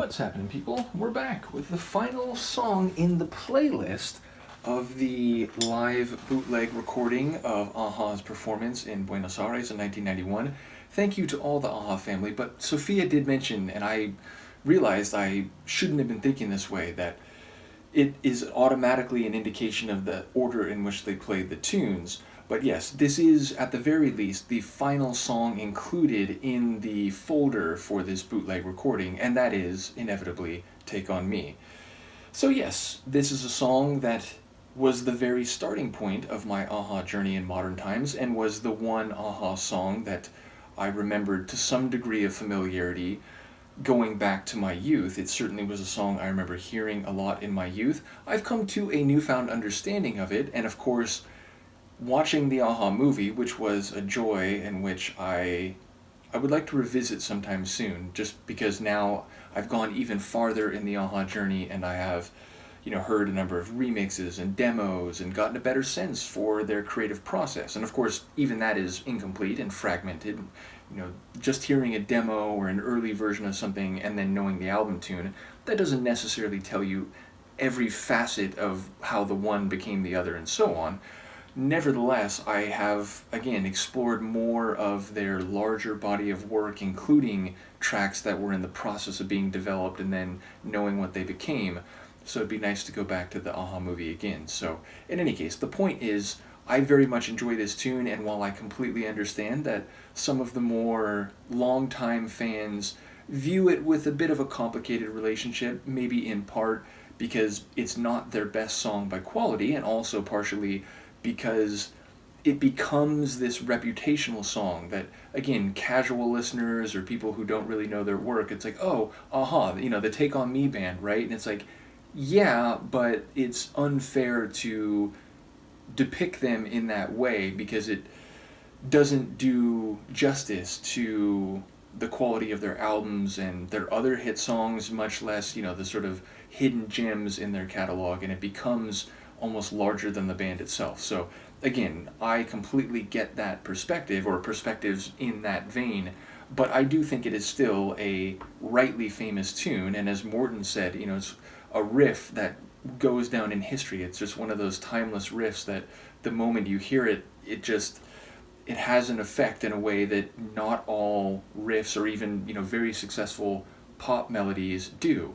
What's happening, people? We're back with the final song in the playlist of the live bootleg recording of a-ha's performance in Buenos Aires in 1991. Thank you to all the a-ha family, but Sophia did mention, and I realized I shouldn't have been thinking this way, that it is automatically an indication of the order in which they played the tunes. But yes, this is, at the very least, the final song included in the folder for this bootleg recording, and that is, inevitably, Take On Me. So yes, this is a song that was the very starting point of my a-ha journey in modern times, and was the one a-ha song that I remembered to some degree of familiarity going back to my youth. It certainly was a song I remember hearing a lot in my youth. I've come to a newfound understanding of it, and of course, watching the a-ha movie, which was a joy in which I would like to revisit sometime soon, just because now I've gone even farther in the a-ha journey, and I have, heard a number of remixes and demos and gotten a better sense for their creative process. And of course, even that is incomplete and fragmented. Just hearing a demo or an early version of something and then knowing the album tune, that doesn't necessarily tell you every facet of how the one became the other and so on. Nevertheless, I have, again, explored more of their larger body of work, including tracks that were in the process of being developed and then knowing what they became. So it'd be nice to go back to the a-ha movie again. So, in any case, the point is, I very much enjoy this tune, and while I completely understand that some of the more longtime fans view it with a bit of a complicated relationship, maybe in part because it's not their best song by quality, and also partially because it becomes this reputational song that, again, casual listeners or people who don't really know their work, it's like, oh, a-ha, the Take On Me band, right? And it's like, yeah, but it's unfair to depict them in that way because it doesn't do justice to the quality of their albums and their other hit songs, much less, the sort of hidden gems in their catalog, and it becomes almost larger than the band itself. So again, I completely get that perspective, or perspectives in that vein, but I do think it is still a rightly famous tune, and as Morton said, it's a riff that goes down in history. It's just one of those timeless riffs that the moment you hear it, it has an effect in a way that not all riffs or even, very successful pop melodies do.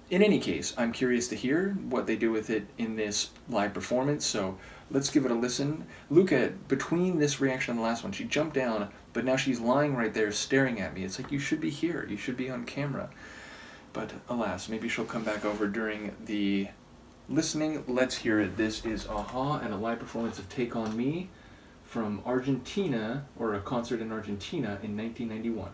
In any case, I'm curious to hear what they do with it in this live performance, so let's give it a listen. Luca, between this reaction and the last one, she jumped down, but now she's lying right there staring at me. It's like, you should be here, you should be on camera. But alas, maybe she'll come back over during the listening. Let's hear it. This is a-ha and a live performance of Take On Me from Argentina, or a concert in Argentina in 1991.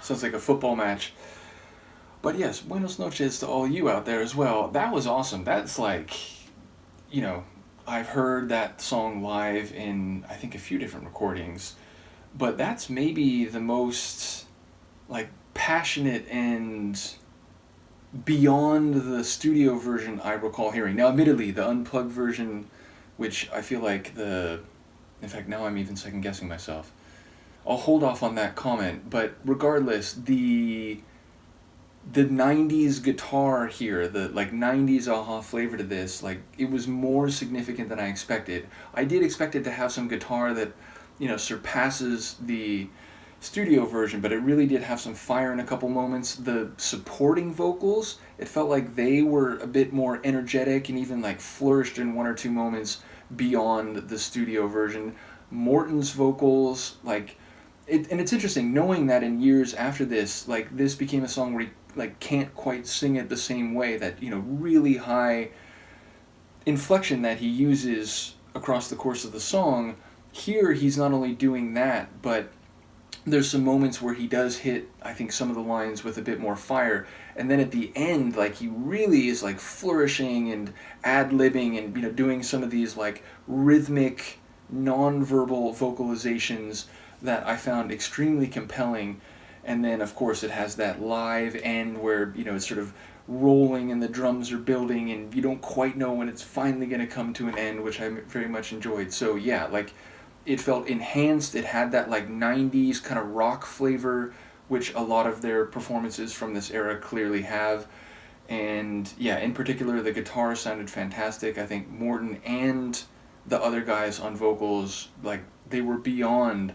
Sounds like a football match. But yes, buenos noches to all you out there as well. That was awesome. That's like, you know, I've heard that song live in, I think, a few different recordings. But that's maybe the most, like, passionate and beyond the studio version I recall hearing. Now, admittedly, the unplugged version, which I feel like in fact, now I'm even second guessing myself. I'll hold off on that comment, but regardless, the 90s guitar here, the like 90s aha flavor to this, like it was more significant than I expected. I did expect it to have some guitar that, you know, surpasses the studio version, but it really did have some fire in a couple moments. The supporting vocals, it felt like they were a bit more energetic and even like flourished in one or two moments beyond the studio version. Morton's vocals, like, and it's interesting knowing that in years after this, like this became a song where he like can't quite sing it the same way, that, you know, really high inflection that he uses across the course of the song. Here he's not only doing that, but there's some moments where he does hit, I think, some of the lines with a bit more fire, and then at the end, like, he really is like flourishing and ad-libbing and, you know, doing some of these like rhythmic non-verbal vocalizations that I found extremely compelling. And then of course it has that live end where, you know, it's sort of rolling and the drums are building and you don't quite know when it's finally going to come to an end, which I very much enjoyed. So yeah, like, it felt enhanced. It had that like 90s kind of rock flavor, which a lot of their performances from this era clearly have. And yeah, in particular, the guitar sounded fantastic. I think Morton and the other guys on vocals, like, they were beyond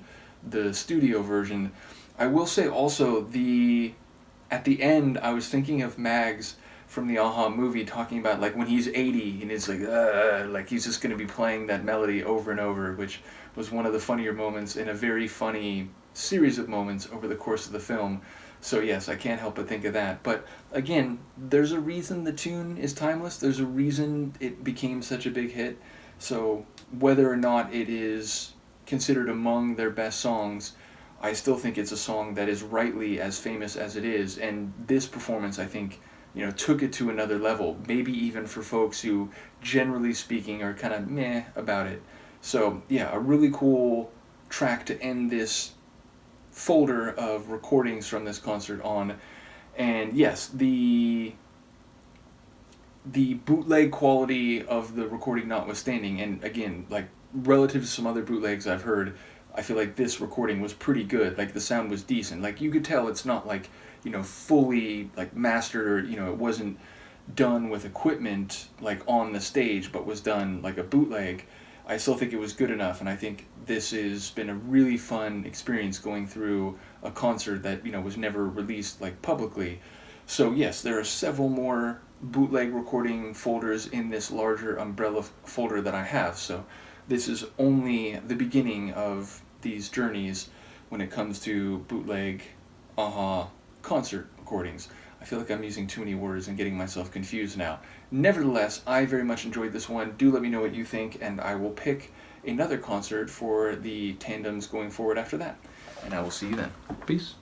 the studio version. I will say also, at the end, I was thinking of Mags from the Aha movie talking about like when he's 80 and it's like he's just going to be playing that melody over and over, which was one of the funnier moments in a very funny series of moments over the course of the film. So yes, I can't help but think of that. But again, there's a reason the tune is timeless. There's a reason it became such a big hit. So whether or not it is considered among their best songs, I still think it's a song that is rightly as famous as it is. And this performance, I think, you know, took it to another level, maybe even for folks who, generally speaking, are kind of meh about it. So yeah, a really cool track to end this folder of recordings from this concert on. And yes, the bootleg quality of the recording notwithstanding, and again, like, relative to some other bootlegs I've heard, I feel like this recording was pretty good. Like, the sound was decent. Like, you could tell it's not like, you know, fully like mastered, or, you know, it wasn't done with equipment like on the stage, but was done like a bootleg. I still think it was good enough, and I think this has been a really fun experience going through a concert that, you know, was never released like publicly. So yes, there are several more bootleg recording folders in this larger umbrella folder that I have. So this is only the beginning of these journeys when it comes to bootleg Aha concert recordings. I feel like I'm using too many words and getting myself confused now. Nevertheless, I very much enjoyed this one. Do let me know what you think, and I will pick another concert for the tandems going forward after that. And I will see you then. Peace.